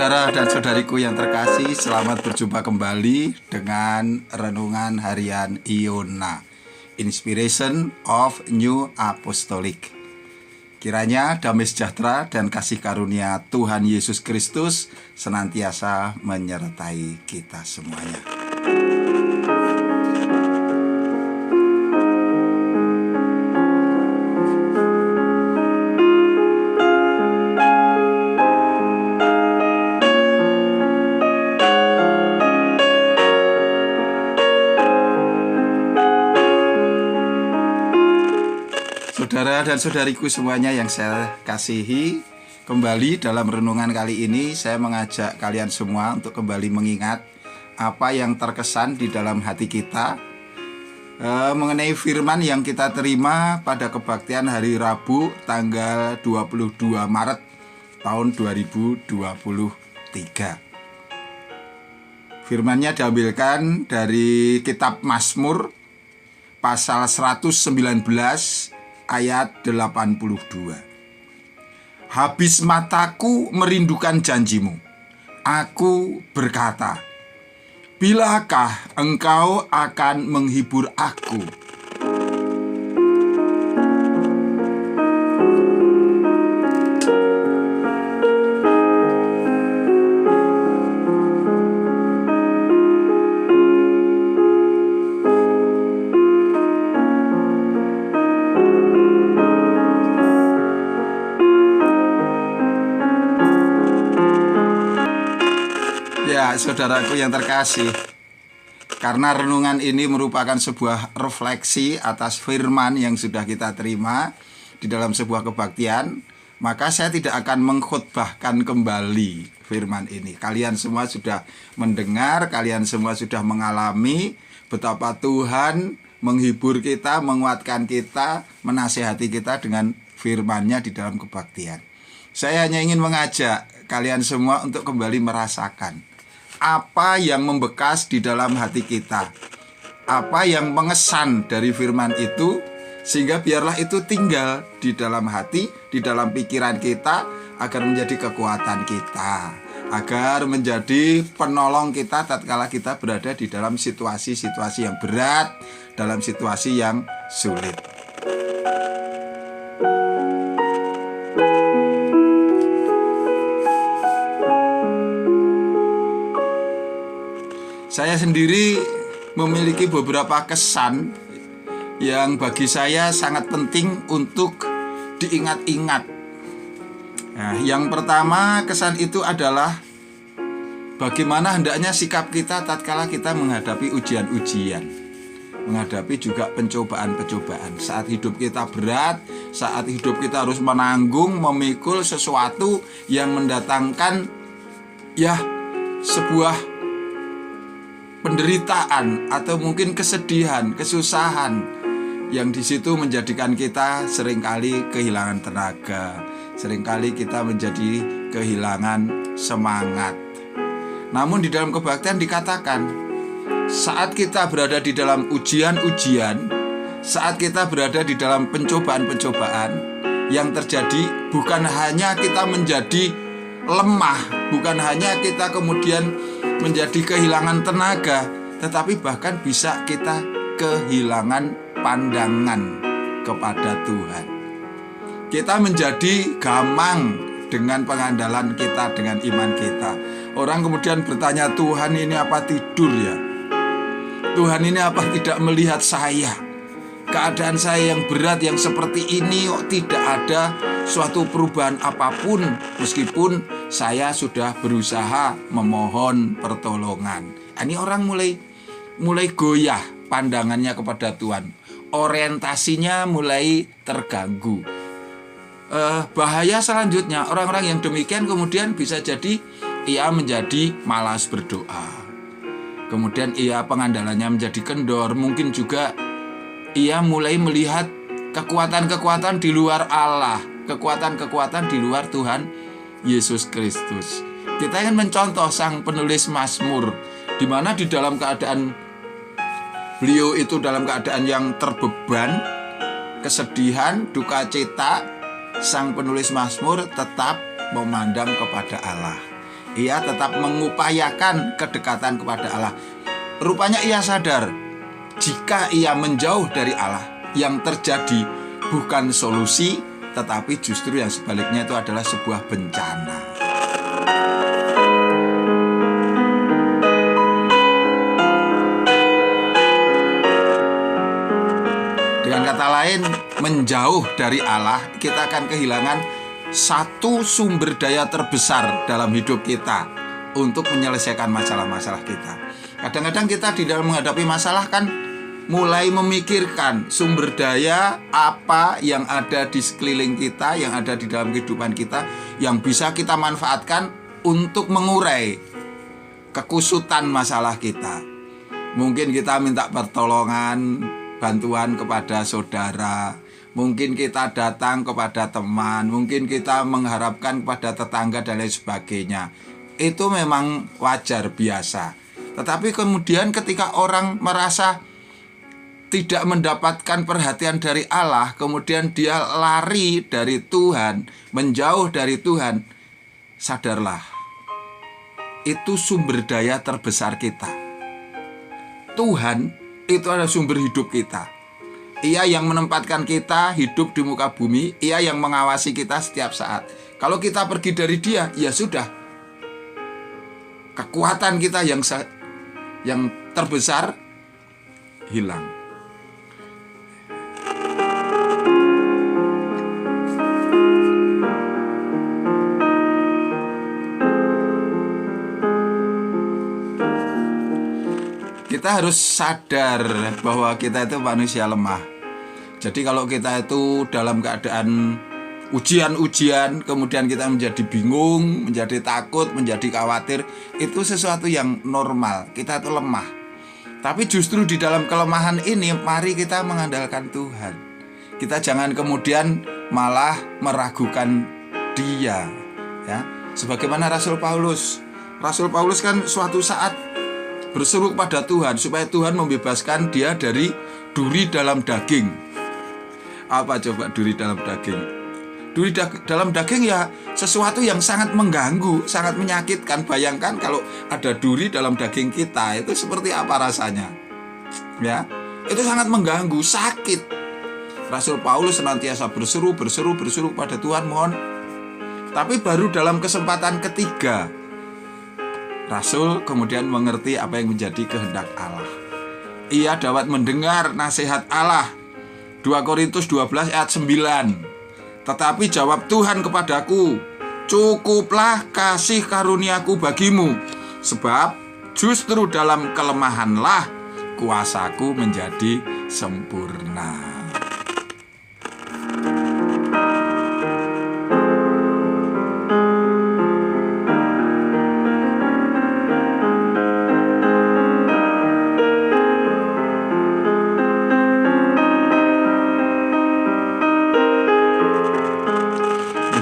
Saudara dan saudariku yang terkasih, selamat berjumpa kembali dengan Renungan Harian Iona, Inspiration of New Apostolic. Kiranya damai sejahtera dan kasih karunia Tuhan Yesus Kristus senantiasa menyertai kita semuanya. Saudara dan saudariku semuanya yang saya kasihi, kembali dalam renungan kali ini saya mengajak kalian semua untuk kembali mengingat apa yang terkesan di dalam hati kita mengenai firman yang kita terima pada kebaktian hari Rabu tanggal 22 Maret tahun 2023. Firmannya diambilkan dari kitab Mazmur pasal 119 ayat 82. Habis mataku merindukan janjimu, aku berkata, bilakah engkau akan menghibur aku? Ya, saudaraku yang terkasih, karena renungan ini merupakan sebuah refleksi atas firman yang sudah kita terima di dalam sebuah kebaktian, maka saya tidak akan mengkhotbahkan kembali firman ini. Kalian semua sudah mendengar, kalian semua sudah mengalami betapa Tuhan menghibur kita, menguatkan kita, menasihati kita dengan firman-Nya di dalam kebaktian. Saya hanya ingin mengajak kalian semua untuk kembali merasakan apa yang membekas di dalam hati kita, apa yang mengesan dari firman itu, sehingga biarlah itu tinggal di dalam hati, di dalam pikiran kita, agar menjadi kekuatan kita, agar menjadi penolong kita tatkala kita berada di dalam situasi-situasi yang berat, dalam situasi yang sulit. Saya sendiri memiliki beberapa kesan yang bagi saya sangat penting untuk diingat-ingat. Nah, yang pertama kesan itu adalah bagaimana hendaknya sikap kita tatkala kita menghadapi ujian-ujian, menghadapi juga pencobaan-pencobaan. Saat hidup kita berat, saat hidup kita harus menanggung, memikul sesuatu yang mendatangkan sebuah penderitaan atau mungkin kesedihan, kesusahan yang di situ menjadikan kita seringkali kehilangan tenaga, seringkali kita menjadi kehilangan semangat. Namun di dalam kebaktian dikatakan, saat kita berada di dalam ujian-ujian, saat kita berada di dalam pencobaan-pencobaan, yang terjadi bukan hanya kita menjadi lemah, bukan hanya kita kemudian menjadi kehilangan tenaga, tetapi bahkan bisa kita kehilangan pandangan kepada Tuhan. Kita menjadi gamang dengan pengandalan kita, dengan iman kita. Orang kemudian bertanya, Tuhan ini apa tidur ya? Tuhan ini apa tidak melihat saya? Keadaan saya yang berat, yang seperti ini kok tidak ada suatu perubahan apapun, meskipun saya sudah berusaha memohon pertolongan. Ini orang mulai goyah pandangannya kepada Tuhan, orientasinya mulai terganggu. Bahaya selanjutnya, orang-orang yang demikian kemudian bisa jadi ia menjadi malas berdoa, kemudian ia pengandalannya menjadi kendor. Mungkin juga ia mulai melihat kekuatan-kekuatan di luar Allah, kekuatan-kekuatan di luar Tuhan Yesus Kristus. Kita ingin mencontoh sang penulis Mazmur, di mana di dalam keadaan beliau itu dalam keadaan yang terbeban, kesedihan, duka cita, sang penulis Mazmur tetap memandang kepada Allah. Ia tetap mengupayakan kedekatan kepada Allah. Rupanya ia sadar jika ia menjauh dari Allah, yang terjadi bukan solusi, tetapi justru yang sebaliknya itu adalah sebuah bencana. Dengan kata lain, menjauh dari Allah, kita akan kehilangan satu sumber daya terbesar dalam hidup kita untuk menyelesaikan masalah-masalah kita. Kadang-kadang kita di dalam menghadapi masalah kan mulai memikirkan sumber daya apa yang ada di sekeliling kita, yang ada di dalam kehidupan kita, yang bisa kita manfaatkan untuk mengurai kekusutan masalah kita. Mungkin kita minta pertolongan, bantuan kepada saudara, mungkin kita datang kepada teman, mungkin kita mengharapkan kepada tetangga dan lain sebagainya. Itu memang wajar, biasa. Tetapi kemudian ketika orang merasa tidak mendapatkan perhatian dari Allah, kemudian dia lari dari Tuhan, menjauh dari Tuhan, sadarlah, itu sumber daya terbesar kita. Tuhan itu adalah sumber hidup kita. Ia yang menempatkan kita hidup di muka bumi, Ia yang mengawasi kita setiap saat. Kalau kita pergi dari Dia, ya sudah, kekuatan kita yang terbesar hilang. Kita harus sadar bahwa kita itu manusia lemah. Jadi kalau kita itu dalam keadaan ujian-ujian, kemudian kita menjadi bingung, menjadi takut, menjadi khawatir, itu sesuatu yang normal. Kita itu lemah. Tapi justru di dalam kelemahan ini, mari kita mengandalkan Tuhan. Kita jangan kemudian malah meragukan Dia, ya. Sebagaimana Rasul Paulus kan suatu saat berseru pada Tuhan supaya Tuhan membebaskan dia dari duri dalam daging. Apa coba duri dalam daging? Duri dalam daging ya sesuatu yang sangat mengganggu, sangat menyakitkan. Bayangkan kalau ada duri dalam daging kita, itu seperti apa rasanya? Ya, itu sangat mengganggu, sakit. Rasul Paulus senantiasa berseru pada Tuhan, mohon. Tapi baru dalam kesempatan ketiga, Rasul kemudian mengerti apa yang menjadi kehendak Allah. Ia dapat mendengar nasihat Allah. 2 Korintus 12 ayat 9. Tetapi jawab Tuhan kepadaku, cukuplah kasih karuniaku bagimu, sebab justru dalam kelemahanlah kuasaku menjadi sempurna.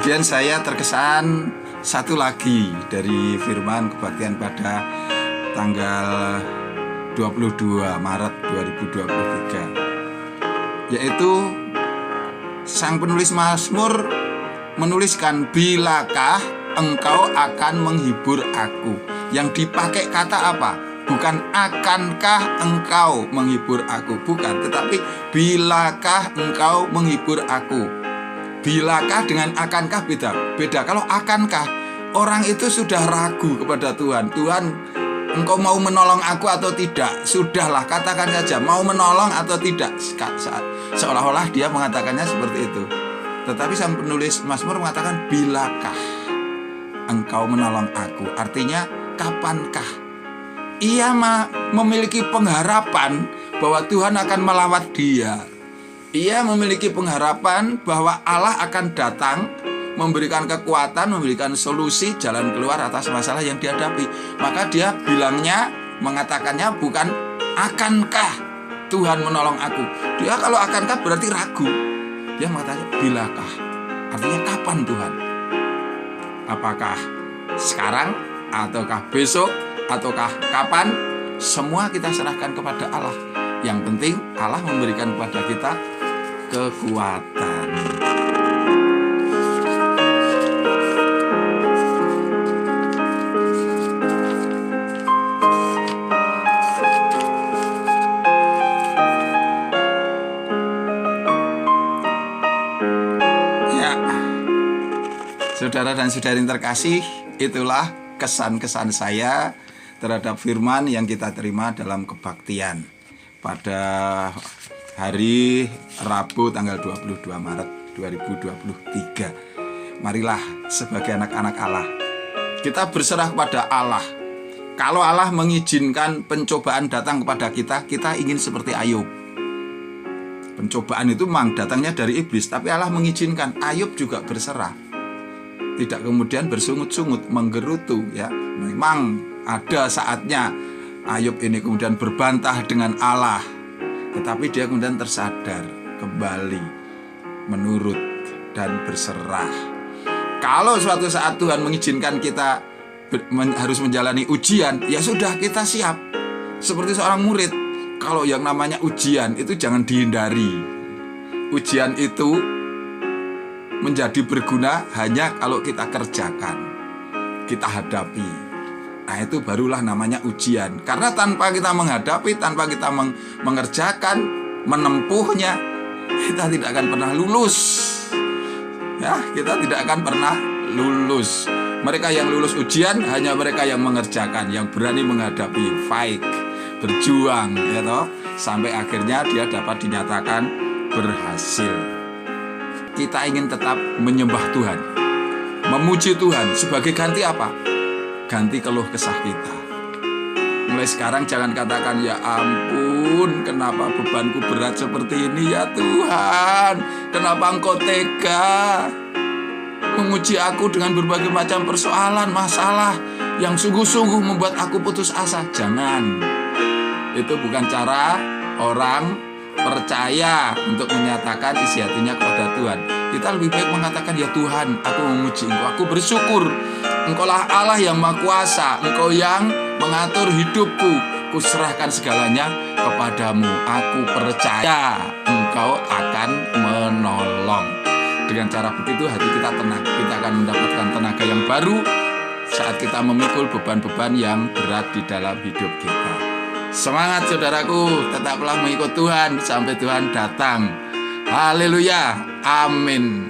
Kemudian saya terkesan satu lagi dari firman kebaktian pada tanggal 22 Maret 2023, yaitu sang penulis Mazmur menuliskan, bilakah engkau akan menghibur aku. Yang dipakai kata apa? Bukan akankah engkau menghibur aku, bukan, tetapi bilakah engkau menghibur aku. Bilakah dengan akankah beda. Kalau akankah, orang itu sudah ragu kepada Tuhan. Tuhan, engkau mau menolong aku atau tidak? Sudahlah, katakan saja, mau menolong atau tidak. Seolah-olah dia mengatakannya seperti itu. Tetapi sang penulis Mazmur mengatakan, bilakah engkau menolong aku? Artinya, kapankah? Ia memiliki pengharapan bahwa Tuhan akan melawat dia. Ia memiliki pengharapan bahwa Allah akan datang, memberikan kekuatan, memberikan solusi, jalan keluar atas masalah yang dihadapi. Maka dia mengatakannya bukan akankah Tuhan menolong aku. Dia kalau akankah berarti ragu. Dia mengatakan bilakah, artinya kapan Tuhan? Apakah sekarang, ataukah besok, ataukah kapan? Semua kita serahkan kepada Allah. Yang penting Allah memberikan kepada kita kekuatan. Saudara dan saudari yang terkasih, itulah kesan-kesan saya terhadap firman yang kita terima dalam kebaktian pada hari Rabu tanggal 22 Maret 2023. Marilah sebagai anak-anak Allah, kita berserah kepada Allah. Kalau Allah mengizinkan pencobaan datang kepada kita, kita ingin seperti Ayub. Pencobaan itu memang datangnya dari iblis, tapi Allah mengizinkan. Ayub juga berserah, tidak kemudian bersungut-sungut, menggerutu. Ya, memang ada saatnya Ayub ini kemudian berbantah dengan Allah, tetapi dia kemudian tersadar, kembali menurut dan berserah. Kalau suatu saat Tuhan mengizinkan kita harus menjalani ujian, ya sudah, kita siap. Seperti seorang murid, kalau yang namanya ujian itu jangan dihindari. Ujian itu menjadi berguna hanya kalau kita kerjakan, kita hadapi. Nah, itu barulah namanya ujian. Karena tanpa kita menghadapi, tanpa kita mengerjakan, menempuhnya, kita tidak akan pernah lulus. Ya, kita tidak akan pernah lulus. Mereka yang lulus ujian hanya mereka yang mengerjakan, yang berani menghadapi, fight, berjuang, ya toh, sampai akhirnya dia dapat dinyatakan berhasil. Kita ingin tetap menyembah Tuhan, memuji Tuhan sebagai ganti apa? Ganti keluh kesah kita. Mulai sekarang jangan katakan, ya ampun, kenapa bebanku berat seperti ini ya Tuhan, kenapa Engkau tega menguji aku dengan berbagai macam persoalan, masalah yang sungguh-sungguh membuat aku putus asa. Jangan. Itu bukan cara orang percaya untuk menyatakan isi hatinya kepada Tuhan. Kita lebih baik mengatakan, ya Tuhan, aku memuji Engkau, aku bersyukur, Engkaulah Allah yang Maha Kuasa, Engkau yang mengatur hidupku, kuserahkan segalanya kepadamu, aku percaya Engkau akan menolong. Dengan cara begitu hati kita tenang, kita akan mendapatkan tenaga yang baru saat kita memikul beban-beban yang berat di dalam hidup kita. Semangat saudaraku, tetaplah mengikut Tuhan sampai Tuhan datang. Haleluya, amin.